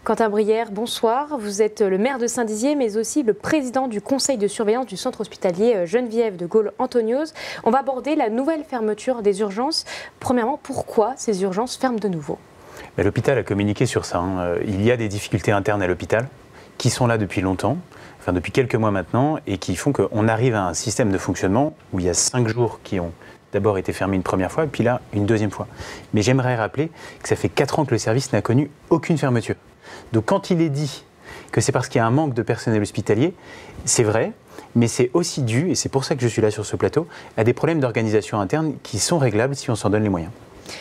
Quentin Brière, bonsoir. Vous êtes le maire de Saint-Dizier, mais aussi le président du conseil de surveillance du centre hospitalier Geneviève de Gaulle-Antoniose. On va aborder la nouvelle fermeture des urgences. Premièrement, pourquoi ces urgences ferment de nouveau? L'hôpital a communiqué sur ça. Il y a des difficultés internes à l'hôpital qui sont là depuis longtemps, enfin depuis quelques mois maintenant, et qui font qu'on arrive à un système de fonctionnement où il y a 5 jours qui ont d'abord été fermés une première fois, et puis là, une deuxième fois. Mais j'aimerais rappeler que ça fait 4 ans que le service n'a connu aucune fermeture. Donc quand il est dit que c'est parce qu'il y a un manque de personnel hospitalier, c'est vrai, mais c'est aussi dû, et c'est pour ça que je suis là sur ce plateau, à des problèmes d'organisation interne qui sont réglables si on s'en donne les moyens.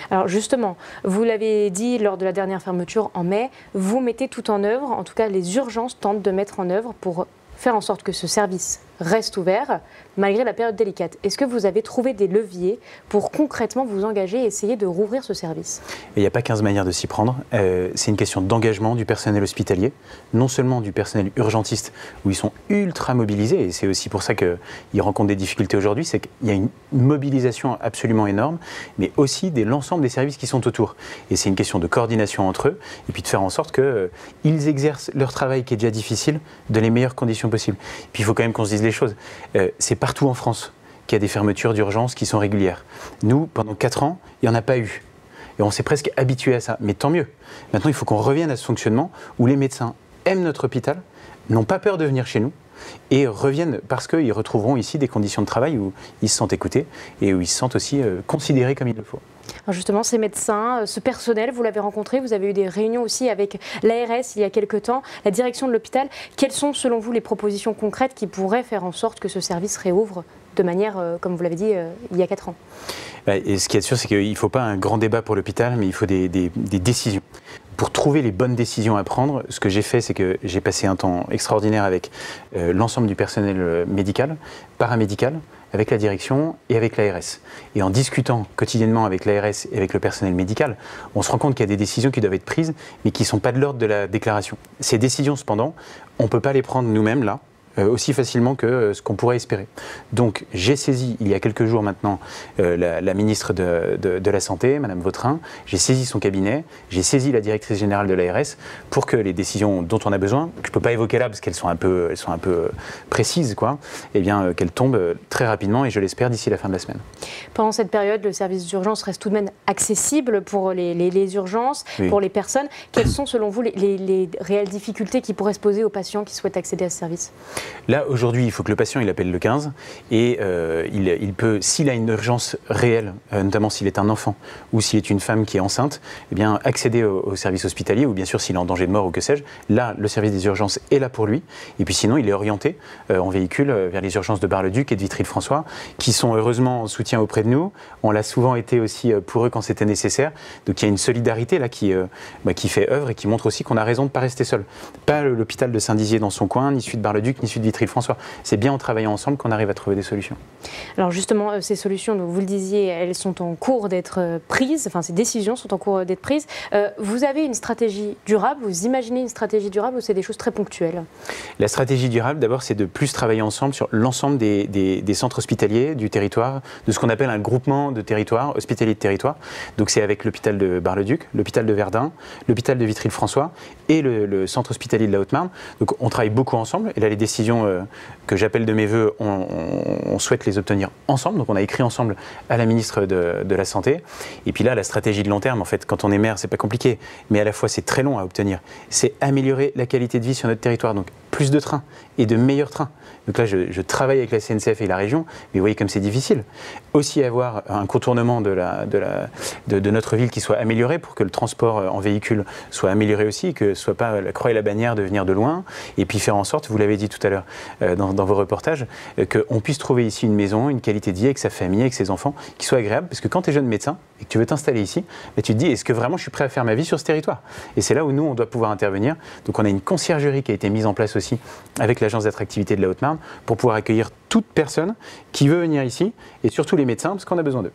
Alors justement, vous l'avez dit lors de la dernière fermeture en mai, vous mettez tout en œuvre, en tout cas les urgences tentent de mettre en œuvre pour faire en sorte que ce service reste ouvert malgré la période délicate. Est-ce que vous avez trouvé des leviers pour concrètement vous engager et essayer de rouvrir ce service? Il n'y a pas 15 manières de s'y prendre. C'est une question d'engagement du personnel hospitalier, non seulement du personnel urgentiste où ils sont ultra mobilisés, et c'est aussi pour ça qu'ils rencontrent des difficultés aujourd'hui, c'est qu'il y a une mobilisation absolument énorme, mais aussi de l'ensemble des services qui sont autour. Et c'est une question de coordination entre eux, et puis de faire en sorte qu'ils exercent leur travail qui est déjà difficile de les meilleures conditions possibles. Puis il faut quand même qu'on se dise les choses. C'est partout en France qu'il y a des fermetures d'urgence qui sont régulières. Nous, pendant 4 ans, il n'y en a pas eu. Et on s'est presque habitué à ça. Mais tant mieux. Maintenant, il faut qu'on revienne à ce fonctionnement où les médecins aiment notre hôpital, n'ont pas peur de venir chez nous et reviennent parce qu'ils retrouveront ici des conditions de travail où ils se sentent écoutés et où ils se sentent aussi considérés comme il le faut. Alors justement, ces médecins, ce personnel, vous l'avez rencontré, vous avez eu des réunions aussi avec l'ARS il y a quelques temps, la direction de l'hôpital. Quelles sont selon vous les propositions concrètes qui pourraient faire en sorte que ce service réouvre de manière, comme vous l'avez dit, il y a 4 ans? Et ce qui est sûr, c'est qu'il ne faut pas un grand débat pour l'hôpital, mais il faut des décisions. Pour trouver les bonnes décisions à prendre, ce que j'ai fait, c'est que j'ai passé un temps extraordinaire avec l'ensemble du personnel médical, paramédical, avec la direction et avec l'ARS. Et en discutant quotidiennement avec l'ARS et avec le personnel médical, on se rend compte qu'il y a des décisions qui doivent être prises, mais qui ne sont pas de l'ordre de la déclaration. Ces décisions, cependant, on ne peut pas les prendre nous-mêmes, là, aussi facilement que ce qu'on pourrait espérer. Donc j'ai saisi, il y a quelques jours maintenant, la ministre de la Santé, Madame Vautrin, j'ai saisi son cabinet, j'ai saisi la directrice générale de l'ARS pour que les décisions dont on a besoin, que je ne peux pas évoquer là parce qu'elles sont un peu précises, quoi, eh bien qu'elles tombent très rapidement et je l'espère d'ici la fin de la semaine. Pendant cette période, le service d'urgence reste tout de même accessible pour les urgences, oui, pour les personnes. Quelles sont selon vous les réelles difficultés qui pourraient se poser aux patients qui souhaitent accéder à ce service? Là, aujourd'hui, il faut que le patient il appelle le 15 et il peut, s'il a une urgence réelle, notamment s'il est un enfant ou s'il est une femme qui est enceinte, eh bien, accéder au service hospitalier ou bien sûr s'il est en danger de mort ou que sais-je. Là, le service des urgences est là pour lui. Et puis sinon, il est orienté en véhicule vers les urgences de Bar-le-Duc et de Vitry-le-François qui sont heureusement en soutien auprès de nous. On l'a souvent été aussi pour eux quand c'était nécessaire. Donc il y a une solidarité là qui fait œuvre et qui montre aussi qu'on a raison de ne pas rester seul. Pas l'hôpital de Saint-Dizier dans son coin, ni celui de Bar-le-Duc, ni celui de Vitry-le-François. C'est bien en travaillant ensemble qu'on arrive à trouver des solutions. Alors justement, ces solutions, donc vous le disiez, elles sont en cours d'être prises, enfin ces décisions sont en cours d'être prises. Vous avez une stratégie durable, vous imaginez une stratégie durable ou c'est des choses très ponctuelles? La stratégie durable, d'abord, c'est de plus travailler ensemble sur l'ensemble des centres hospitaliers du territoire, de ce qu'on appelle un groupement de territoire, hospitalier de territoire. Donc c'est avec l'hôpital de Bar-le-Duc, l'hôpital de Verdun, l'hôpital de Vitry-le-François et le centre hospitalier de la Haute-Marne. Donc on travaille beaucoup ensemble et là les décisions que j'appelle de mes voeux, on souhaite les obtenir ensemble. Donc on a écrit ensemble à la ministre de la Santé. Et puis là, la stratégie de long terme, en fait, quand on est maire, c'est pas compliqué, mais à la fois c'est très long à obtenir. C'est améliorer la qualité de vie sur notre territoire. Donc plus de trains et de meilleurs trains. Donc là, je travaille avec la CNCF et la région, mais vous voyez comme c'est difficile. Aussi avoir un contournement de notre ville qui soit amélioré pour que le transport en véhicule soit amélioré aussi, que ce ne soit pas la croix et la bannière de venir de loin, et puis faire en sorte, vous l'avez dit tout à l'heure dans vos reportages, qu'on puisse trouver ici une maison, une qualité de vie avec sa famille, avec ses enfants, qui soit agréable, parce que quand tu es jeune médecin et que tu veux t'installer ici, tu te dis, est-ce que vraiment je suis prêt à faire ma vie sur ce territoire? Et c'est là où nous, on doit pouvoir intervenir. Donc on a une conciergerie qui a été mise en place aussi avec l'agence d'attractivité de la Haute-Marne pour pouvoir accueillir toute personne qui veut venir ici et surtout les médecins parce qu'on a besoin d'eux.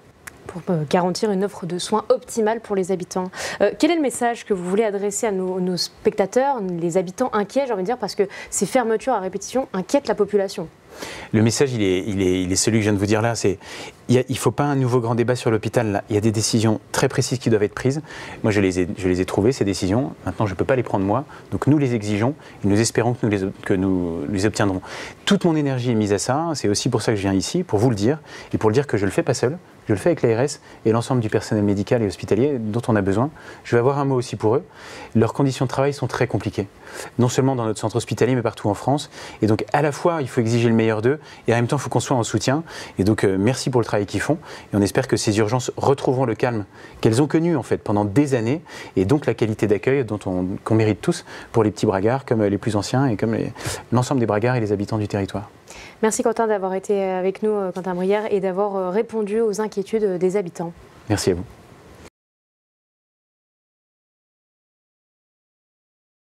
pour garantir une offre de soins optimale pour les habitants. Quel est le message que vous voulez adresser à nos spectateurs, les habitants inquiets, j'ai envie de dire, parce que ces fermetures à répétition inquiètent la population? Le message, il est celui que je viens de vous dire là. Il ne faut pas un nouveau grand débat sur l'hôpital. Là. Il y a des décisions très précises qui doivent être prises. Moi, je les ai trouvées, ces décisions. Maintenant, je ne peux pas les prendre moi. Donc, nous les exigeons et nous espérons que nous les obtiendrons. Toute mon énergie est mise à ça. C'est aussi pour ça que je viens ici, pour vous le dire et pour le dire que je ne le fais pas seul. Je le fais avec l'ARS et l'ensemble du personnel médical et hospitalier dont on a besoin. Je vais avoir un mot aussi pour eux. Leurs conditions de travail sont très compliquées. Non seulement dans notre centre hospitalier, mais partout en France. Et donc, à la fois, il faut exiger le meilleur d'eux et en même temps, il faut qu'on soit en soutien. Et donc, merci pour le travail qu'ils font. Et on espère que ces urgences retrouveront le calme qu'elles ont connu en fait pendant des années. Et donc, la qualité d'accueil qu'on mérite tous pour les petits bragards comme les plus anciens et comme l'ensemble des bragards et les habitants du territoire. Merci Quentin d'avoir été avec nous, Quentin Brière, et d'avoir répondu aux inquiétudes des habitants. Merci à vous.